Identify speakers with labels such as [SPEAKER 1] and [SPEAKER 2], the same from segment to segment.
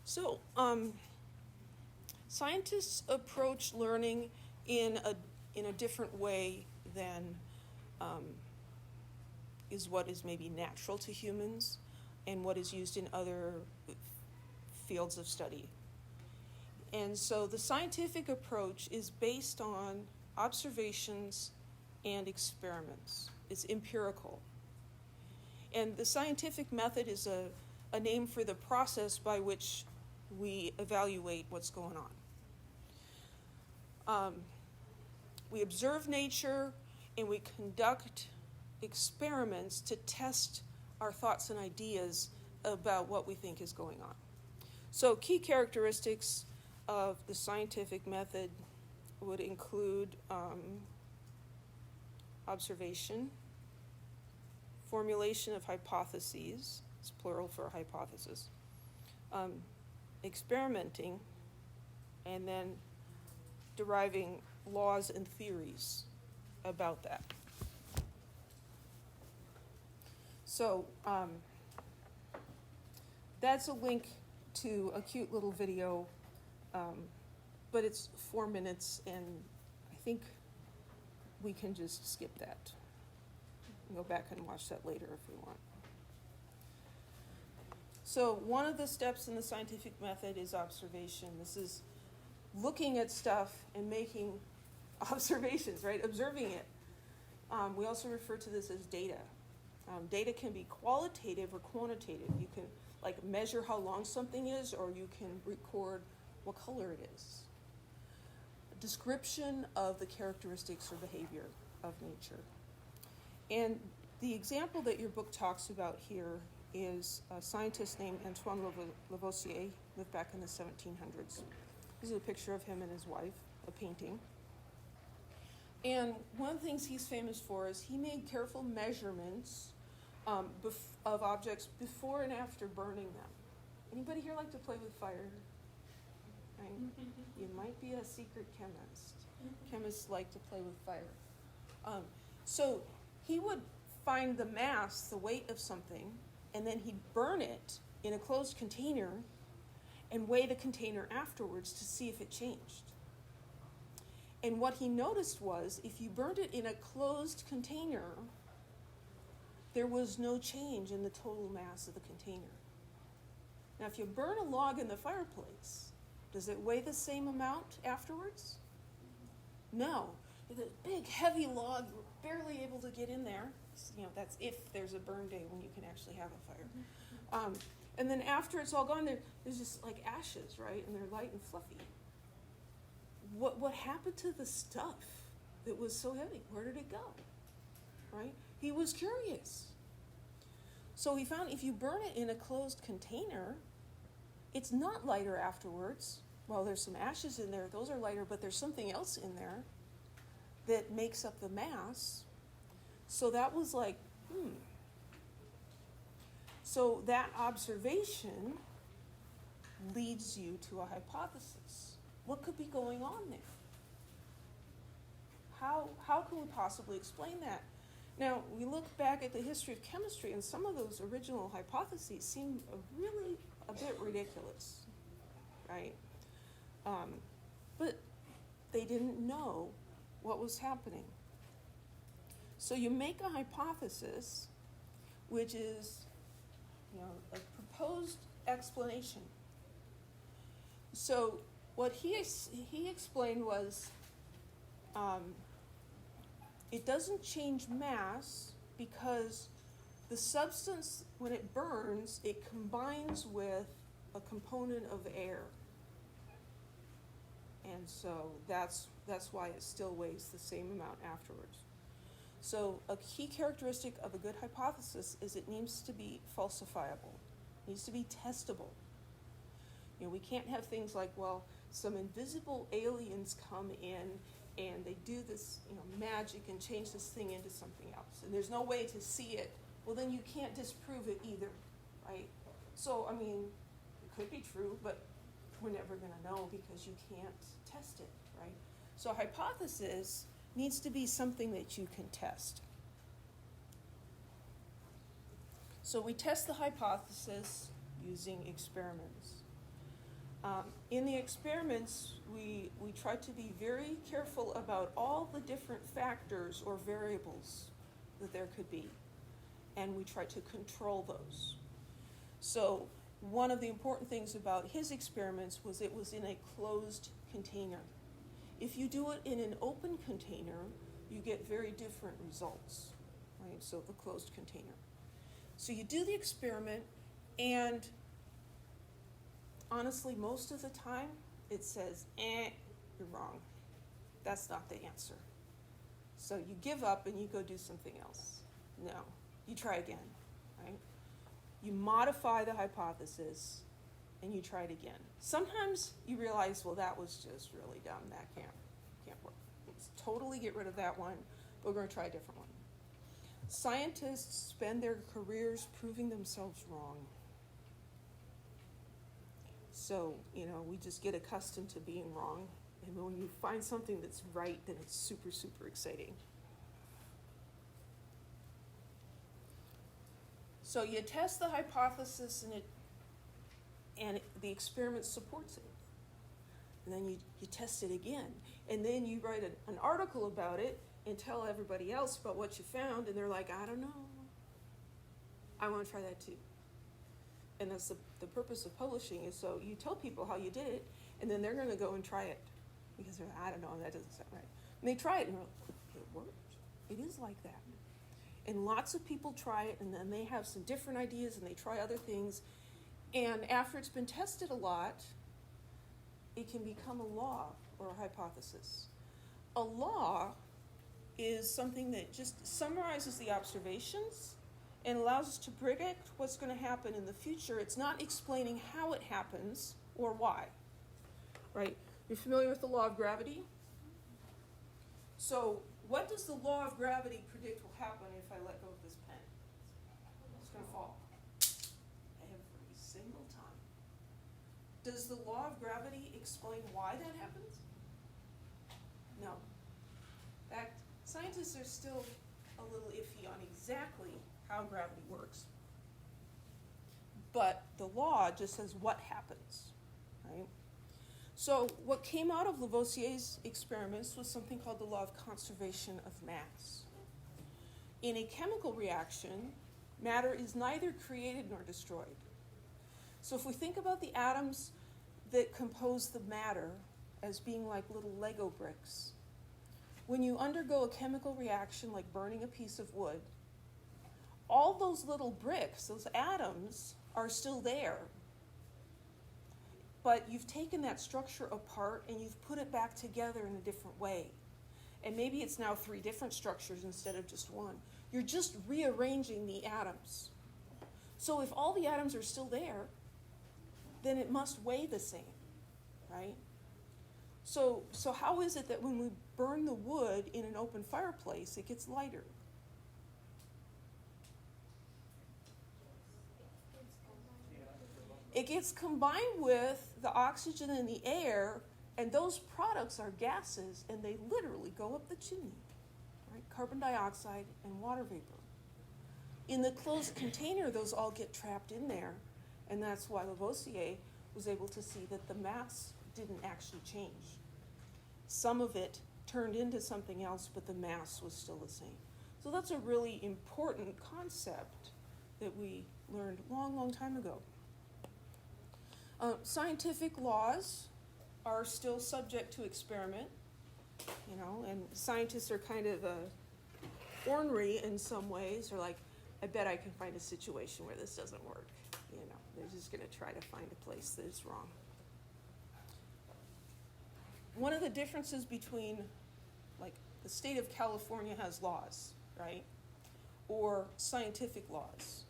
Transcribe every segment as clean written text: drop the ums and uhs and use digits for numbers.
[SPEAKER 1] So, scientists approach learning in a different way than is what is maybe natural to humans and what is used in other fields of study. And so the scientific approach is based on observations and experiments. It's empirical. And the scientific method is a name for the process by which we evaluate what's going on. We observe nature and we conduct experiments to test our thoughts and ideas about what we think is going on. So key characteristics of the scientific method would include observation, formulation of hypotheses, it's plural for hypothesis, experimenting, and then deriving laws and theories about that. So that's a link to a cute little video, but it's 4 minutes, and I think we can just skip that. Go back and watch that later if we want. So one of the steps in the scientific method is observation. This is looking at stuff and making observations, right? Observing it. We also refer to this as data. Data can be qualitative or quantitative. You can measure how long something is, or you can record what color it is. A description of the characteristics or behavior of nature. And the example that your book talks about here is a scientist named Antoine Lavoisier, lived back in the 1700s. This is a picture of him and his wife, a painting. And one of the things he's famous for is he made careful measurements of objects before and after burning them. Anybody here like to play with fire? Right? You might be a secret chemist. Chemists like to play with fire. So he would find the mass, the weight of something, and then he'd burn it in a closed container and weigh the container afterwards to see if it changed. And what he noticed was, if you burned it in a closed container, there was no change in the total mass of the container. Now, if you burn a log in the fireplace, does it weigh the same amount afterwards? No. It's a big, heavy log, you're barely able to get in there. That's if there's a burn day when you can actually have a fire. And then after it's all gone, there's just like ashes, right? And they're light and fluffy. What happened to the stuff that was so heavy? Where did it go? Right? He was curious. So he found if you burn it in a closed container, it's not lighter afterwards. Well, there's some ashes in there. Those are lighter, but there's something else in there that makes up the mass. So that was like, So that observation leads you to a hypothesis. What could be going on there? How can we possibly explain that? Now, we look back at the history of chemistry, and some of those original hypotheses seem really a bit ridiculous, right? But they didn't know what was happening. So you make a hypothesis, which is, a proposed explanation. So what he explained was, it doesn't change mass because the substance, when it burns, it combines with a component of air. And so that's why it still weighs the same amount afterwards. So a key characteristic of a good hypothesis is it needs to be falsifiable. It needs to be testable. We can't have things like, some invisible aliens come in and they do this, magic and change this thing into something else. And there's no way to see it. Well, then you can't disprove it either, right? So, it could be true, but we're never going to know because you can't test it, right? So a hypothesis needs to be something that you can test. So we test the hypothesis using experiments. In the experiments, we try to be very careful about all the different factors or variables that there could be, and we try to control those. So one of the important things about his experiments was it was in a closed container. If you do it in an open container, you get very different results, right? So the closed container. So you do the experiment, and honestly, most of the time, it says, you're wrong. That's not the answer. So you give up and you go do something else. No, you try again, right? You modify the hypothesis and you try it again. Sometimes you realize, well, that was just really dumb. That can't work. Let's totally get rid of that one. We're going to try a different one. Scientists spend their careers proving themselves wrong. So, we just get accustomed to being wrong. And when you find something that's right, then it's super, super exciting. So you test the hypothesis, and the experiment supports it. And then you test it again. And then you write an article about it and tell everybody else about what you found, and they're like, I don't know. I want to try that too. And that's the purpose of publishing, is so you tell people how you did it, and then they're going to go and try it. Because they're like, I don't know, that doesn't sound right. And they try it, and they're like, it worked. It is like that. And lots of people try it, and then they have some different ideas, and they try other things. And after it's been tested a lot, it can become a law or a hypothesis. A law is something that just summarizes the observations and allows us to predict what's going to happen in the future. It's not explaining how it happens or why, right? You're familiar with the law of gravity? So what does the law of gravity predict will happen if I let go of this pen? It's going to fall every single time. Does the law of gravity explain why that happens? No. In fact, scientists are still a little iffy on exactly how gravity works. But the law just says what happens, right? So what came out of Lavoisier's experiments was something called the law of conservation of mass. In a chemical reaction, matter is neither created nor destroyed. So if we think about the atoms that compose the matter as being like little Lego bricks, when you undergo a chemical reaction like burning a piece of wood, all those little bricks, those atoms, are still there. But you've taken that structure apart and you've put it back together in a different way. And maybe it's now 3 different structures instead of just one. You're just rearranging the atoms. So if all the atoms are still there, then it must weigh the same, right? So how is it that when we burn the wood in an open fireplace, it gets lighter? It gets combined with the oxygen in the air, and those products are gases, and they literally go up the chimney, right? Carbon dioxide and water vapor. In the closed container, those all get trapped in there, and that's why Lavoisier was able to see that the mass didn't actually change. Some of it turned into something else, but the mass was still the same. So that's a really important concept that we learned a long, long time ago. Scientific laws are still subject to experiment, and scientists are kind of ornery in some ways. They're like, I bet I can find a situation where this doesn't work. They're just going to try to find a place that is wrong. One of the differences between, like, the state of California has laws, right? Or scientific laws.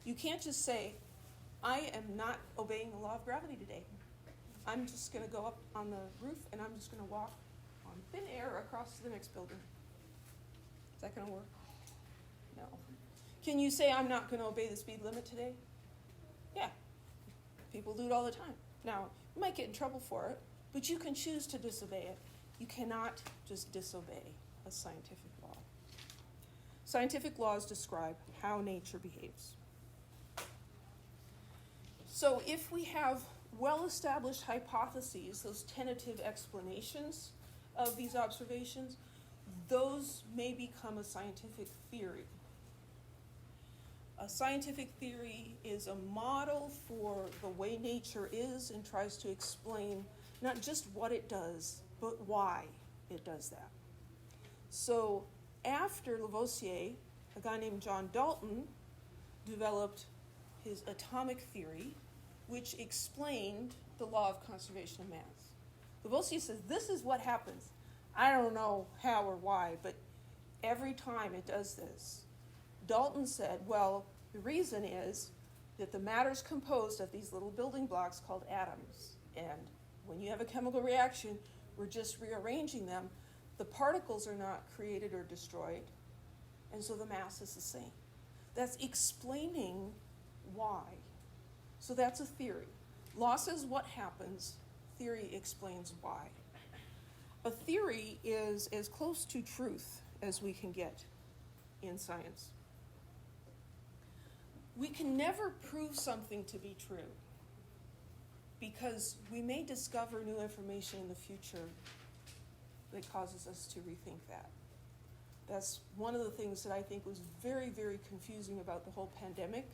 [SPEAKER 1] You can't just say, I am not obeying the law of gravity today. I'm just going to go up on the roof and I'm just going to walk on thin air across to the next building. Is that going to work? No. Can you say I'm not going to obey the speed limit today? Yeah. People do it all the time. Now, you might get in trouble for it, but you can choose to disobey it. You cannot just disobey a scientific law. Scientific laws describe how nature behaves. So if we have well-established hypotheses, those tentative explanations of these observations, those may become a scientific theory. A scientific theory is a model for the way nature is and tries to explain not just what it does, but why it does that. So after Lavoisier, a guy named John Dalton developed his atomic theory, which explained the law of conservation of mass. Lavoisier says, this is what happens. I don't know how or why, but every time it does this. Dalton said, well, the reason is that the matter is composed of these little building blocks called atoms. And when you have a chemical reaction, we're just rearranging them. The particles are not created or destroyed, and so the mass is the same. That's explaining why. So that's a theory. Law says what happens. Theory explains why. A theory is as close to truth as we can get in science. We can never prove something to be true because we may discover new information in the future that causes us to rethink that. That's one of the things that I think was very, very confusing about the whole pandemic.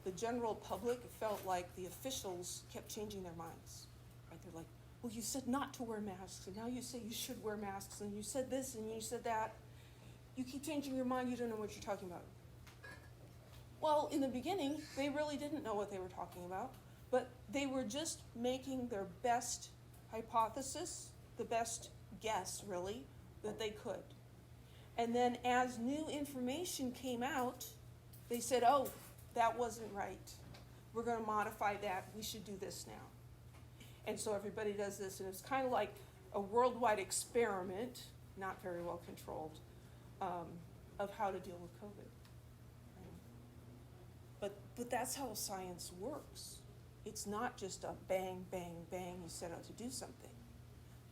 [SPEAKER 1] The general public felt like the officials kept changing their minds. Right? They're like, well, you said not to wear masks, and now you say you should wear masks, and you said this, and you said that. You keep changing your mind, you don't know what you're talking about. Well, in the beginning, they really didn't know what they were talking about, but they were just making their best hypothesis, the best guess, really, that they could. And then as new information came out, they said, oh, that wasn't right. We're going to modify that. We should do this now. And so everybody does this, and it's kind of like a worldwide experiment, not very well controlled, of how to deal with COVID. Right? But that's how science works. It's not just a bang, bang, bang, you set out to do something.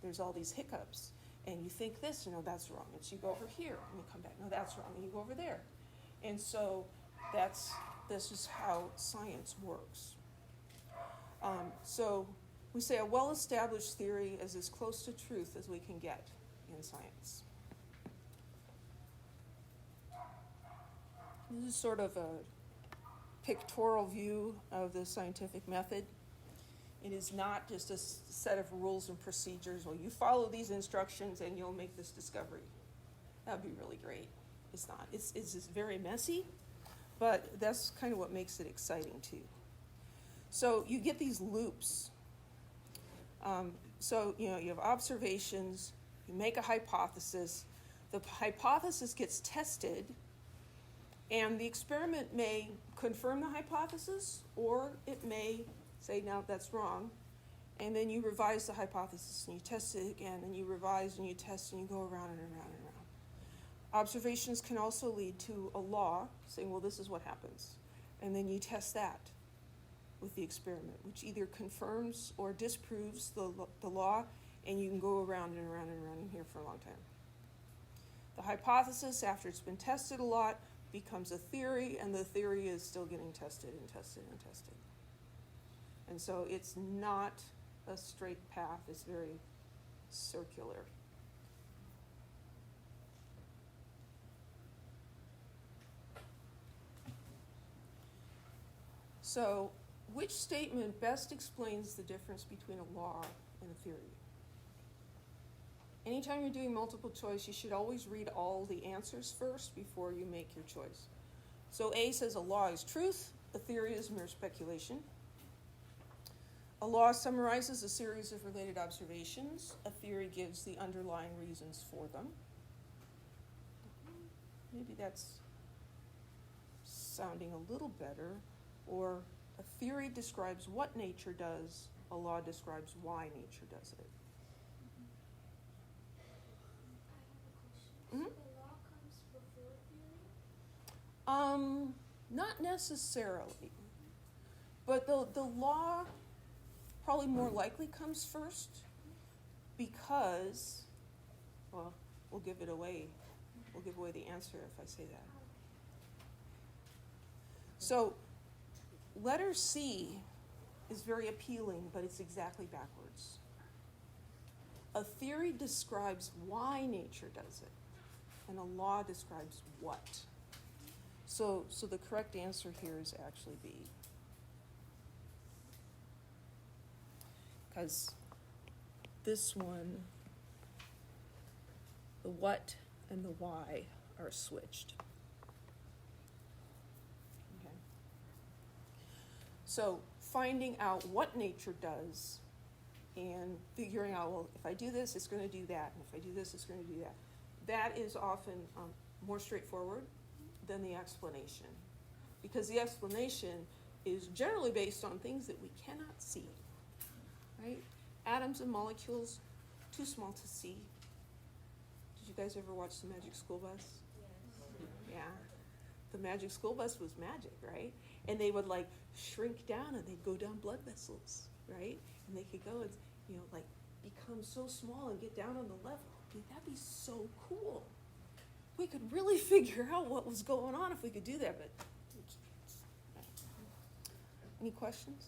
[SPEAKER 1] There's all these hiccups. And you think this, that's wrong. And so you go over here, and you come back, no, that's wrong, and you go over there. And so this is how science works. So we say a well-established theory is as close to truth as we can get in science. This is sort of a pictorial view of the scientific method. It is not just a set of rules and procedures. Well, you follow these instructions and you'll make this discovery. That would be really great. It's not. It's just very messy, but that's kind of what makes it exciting too. So you get these loops. So you have observations, you make a hypothesis, the hypothesis gets tested, and the experiment may confirm the hypothesis, or it may say, no, that's wrong. And then you revise the hypothesis, and you test it again, and you revise, and you test, and you go around and around and around. Observations can also lead to a law, saying, well, this is what happens. And then you test that with the experiment, which either confirms or disproves the law, and you can go around and around and around in here for a long time. The hypothesis, after it's been tested a lot, becomes a theory, and the theory is still getting tested and tested and tested. And so it's not a straight path, it's very circular. So, which statement best explains the difference between a law and a theory? Anytime you're doing multiple choice, you should always read all the answers first before you make your choice. So A says a law is truth, a theory is mere speculation. A law summarizes a series of related observations. A theory gives the underlying reasons for them. Maybe that's sounding a little better. Or a theory describes what nature does. A law describes why nature does it. Mm-hmm.
[SPEAKER 2] The law comes before theory?
[SPEAKER 1] Not necessarily. But the law probably more likely comes first because, well, we'll give it away. We'll give away the answer if I say that. So, letter C is very appealing, but it's exactly backwards. A theory describes why nature does it, and a law describes what. So the correct answer here is actually B. Because this one, the what and the why are switched. Okay. So finding out what nature does and figuring out, well, if I do this, it's going to do that, and if I do this, it's going to do that. That is often more straightforward than the explanation, because the explanation is generally based on things that we cannot see, right? Atoms and molecules, too small to see. Did you guys ever watch The Magic School Bus? Yes. Yeah. The Magic School Bus was magic, right? And they would like shrink down and they'd go down blood vessels, right? And they could go and, like become so small and get down on the level. Dude, that'd be so cool. We could really figure out what was going on if we could do that, but we can't. Any questions?